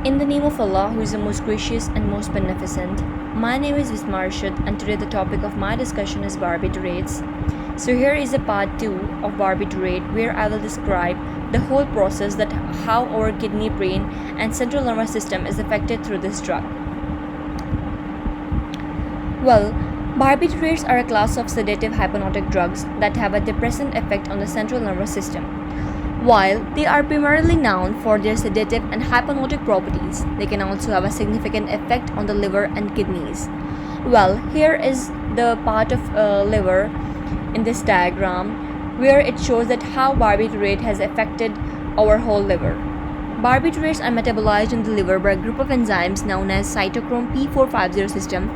In the name of Allah, who is the most gracious and most beneficent. My name is Vismarshad, and today the topic of my discussion is barbiturates. So here is a part 2 of barbiturate, where I will describe the whole process that how our kidney, brain and central nervous system is affected through this drug. Well, barbiturates are a class of sedative hypnotic drugs that have a depressant effect on the central nervous system. While they are primarily known for their sedative and hypnotic properties, they can also have a significant effect on the liver and kidneys. Well, here is the part of liver in this diagram where it shows that how barbiturate has affected our whole liver. Barbiturates are metabolized in the liver by a group of enzymes known as cytochrome P450 system.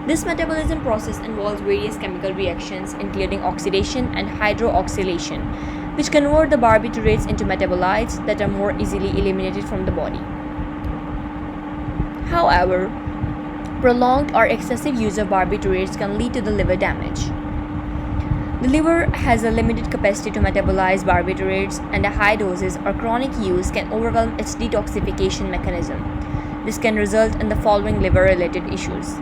This metabolism process involves various chemical reactions including oxidation and hydroxylation, which convert the barbiturates into metabolites that are more easily eliminated from the body. However, prolonged or excessive use of barbiturates can lead to the liver damage. The liver has a limited capacity to metabolize barbiturates, and a high doses or chronic use can overwhelm its detoxification mechanism. This can result in the following liver-related issues.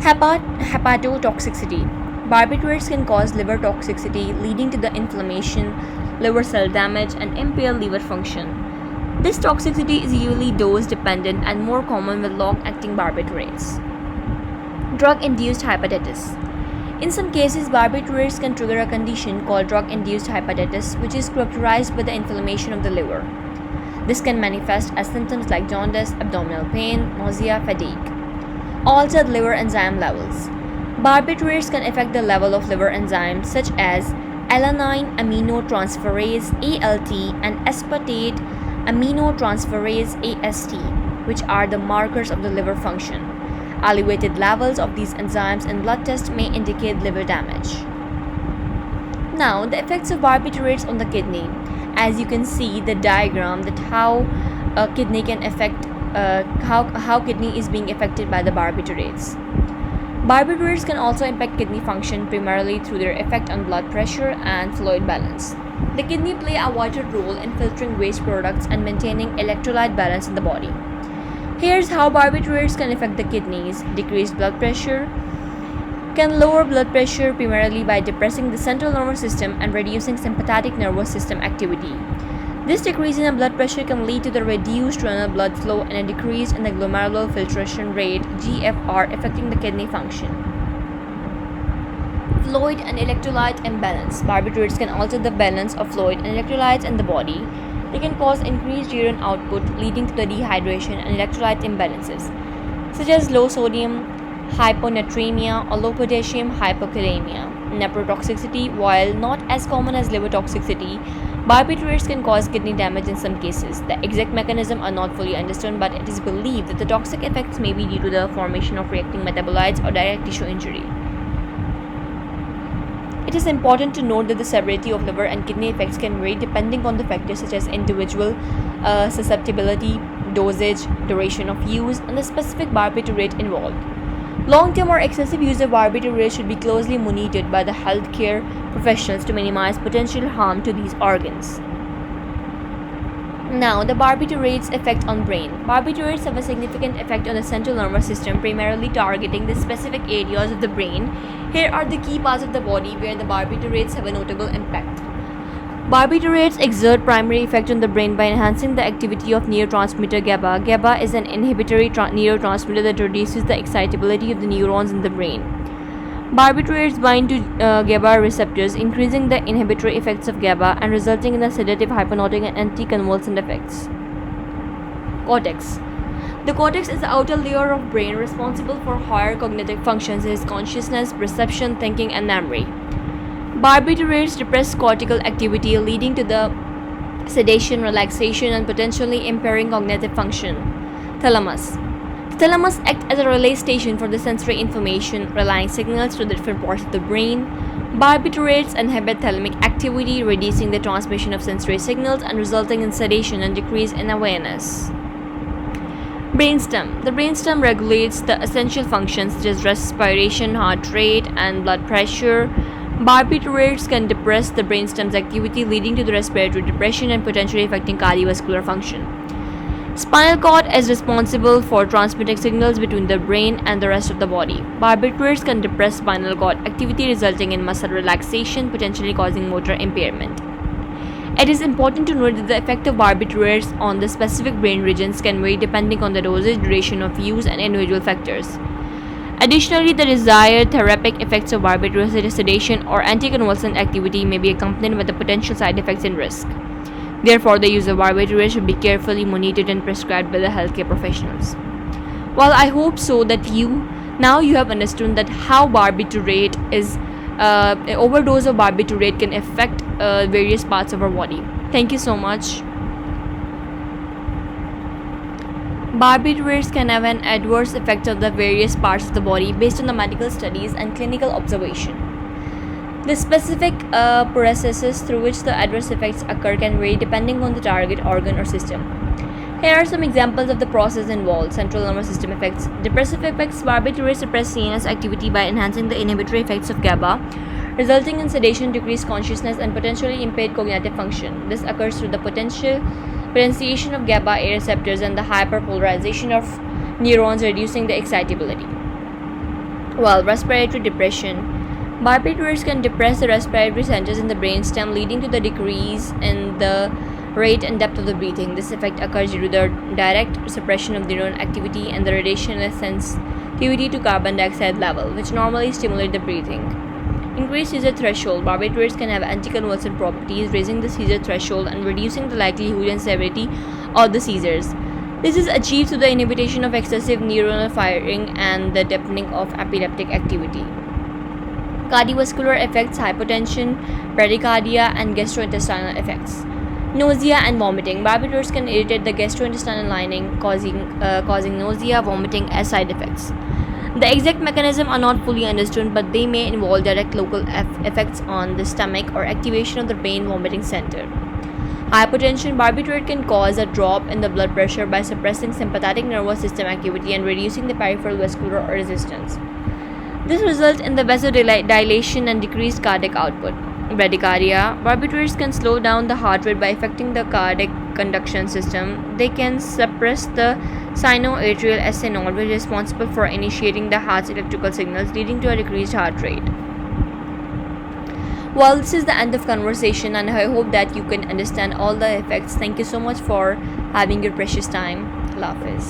Hepatotoxicity. Barbiturates can cause liver toxicity, leading to the inflammation, liver cell damage, and impaired liver function. This toxicity is usually dose-dependent and more common with long-acting barbiturates. Drug-induced hepatitis. In some cases, barbiturates can trigger a condition called drug-induced hepatitis, which is characterized by the inflammation of the liver. This can manifest as symptoms like jaundice, abdominal pain, nausea, fatigue. Altered liver enzyme levels. Barbiturates can affect the level of liver enzymes such as alanine aminotransferase ALT and aspartate aminotransferase AST, which are the markers of the liver function. Elevated levels of these enzymes in blood tests may indicate liver damage. Now, the effects of barbiturates on the kidney. As you can see the diagram that how a kidney can affect how kidney is being affected by the barbiturates. Barbiturates can also impact kidney function primarily through their effect on blood pressure and fluid balance. The kidney play a vital role in filtering waste products and maintaining electrolyte balance in the body. Here's how barbiturates can affect the kidneys. Decreased blood pressure can lower blood pressure primarily by depressing the central nervous system and reducing sympathetic nervous system activity. This decrease in the blood pressure can lead to the reduced renal blood flow and a decrease in the glomerular filtration rate (GFR), affecting the kidney function. Fluid and electrolyte imbalance. Barbiturates can alter the balance of fluid and electrolytes in the body. They can cause increased urine output, leading to the dehydration and electrolyte imbalances, such as low sodium hyponatremia or low potassium hypokalemia. Nephrotoxicity. While not as common as liver toxicity, barbiturates can cause kidney damage in some cases. The exact mechanism are not fully understood, but it is believed that the toxic effects may be due to the formation of reacting metabolites or direct tissue injury. It is important to note that the severity of liver and kidney effects can vary depending on the factors such as individual susceptibility, dosage, duration of use, and the specific barbiturate involved. Long-term or excessive use of barbiturates should be closely monitored by the healthcare professionals to minimize potential harm to these organs. Now, the barbiturates' effect on brain. Barbiturates have a significant effect on the central nervous system, primarily targeting the specific areas of the brain. Here are the key parts of the body where the barbiturates have a notable impact. Barbiturates exert primary effect on the brain by enhancing the activity of neurotransmitter GABA. GABA is an inhibitory neurotransmitter that reduces the excitability of the neurons in the brain. Barbiturates bind to GABA receptors, increasing the inhibitory effects of GABA and resulting in the sedative, hypnotic, and anticonvulsant effects. Cortex. The cortex is the outer layer of brain responsible for higher cognitive functions such as consciousness, perception, thinking, and memory. Barbiturates depress cortical activity, leading to the sedation, relaxation, and potentially impairing cognitive function. Thalamus. The thalamus acts as a relay station for the sensory information, relaying signals to the different parts of the brain. Barbiturates inhibit thalamic activity, reducing the transmission of sensory signals and resulting in sedation and decrease in awareness. Brainstem. The brainstem regulates the essential functions such as respiration, heart rate, and blood pressure. Barbiturates can depress the brainstem's activity, leading to the respiratory depression and potentially affecting cardiovascular function. Spinal cord is responsible for transmitting signals between the brain and the rest of the body. Barbiturates can depress spinal cord activity, resulting in muscle relaxation, potentially causing motor impairment. It is important to note that the effect of barbiturates on the specific brain regions can vary depending on the dosage, duration of use, and individual factors. Additionally, the desired therapeutic effects of barbiturates, such as sedation or anticonvulsant activity, may be accompanied by the potential side effects and risk. Therefore, the use of barbiturates should be carefully monitored and prescribed by the healthcare professionals. Well, I hope so that you have understood that how barbiturate is an overdose of barbiturate can affect various parts of our body. Thank you so much. Barbiturates can have an adverse effect on the various parts of the body based on the medical studies and clinical observation. The specific processes through which the adverse effects occur can vary depending on the target organ or system. Here are some examples of the process involved. Central nervous system effects. Depressive effects. Barbiturates suppress CNS activity by enhancing the inhibitory effects of GABA, resulting in sedation, decreased consciousness, and potentially impaired cognitive function. This occurs through the potentiation of GABA A receptors and the hyperpolarization of neurons, reducing the excitability. While respiratory depression. Barbiturates can depress the respiratory centers in the brainstem, leading to the decrease in the rate and depth of the breathing. This effect occurs due to the direct suppression of neuron activity and the radiation sensitivity to carbon dioxide level, which normally stimulate the breathing. Increased seizure threshold. Barbiturates can have anticonvulsant properties, raising the seizure threshold and reducing the likelihood and severity of the seizures. This is achieved through the inhibition of excessive neuronal firing and the dampening of epileptic activity. Cardiovascular effects, hypotension, bradycardia, and gastrointestinal effects. Nausea and vomiting. Barbiturates can irritate the gastrointestinal lining, causing nausea, vomiting as side effects. The exact mechanism are not fully understood, but they may involve direct local effects on the stomach or activation of the brain vomiting center. Hypotension. Barbiturate can cause a drop in the blood pressure by suppressing sympathetic nervous system activity and reducing the peripheral vascular resistance. This results in the vasodilation and decreased cardiac output. Bradycardia. Barbiturates can slow down the heart rate by affecting the cardiac conduction system. They can suppress the sinoatrial SA node, which is responsible for initiating the heart's electrical signals, leading to a decreased heart rate. Well, this is the end of conversation, and I hope that you can understand all the effects. Thank you so much for having your precious time. Allah Hafiz.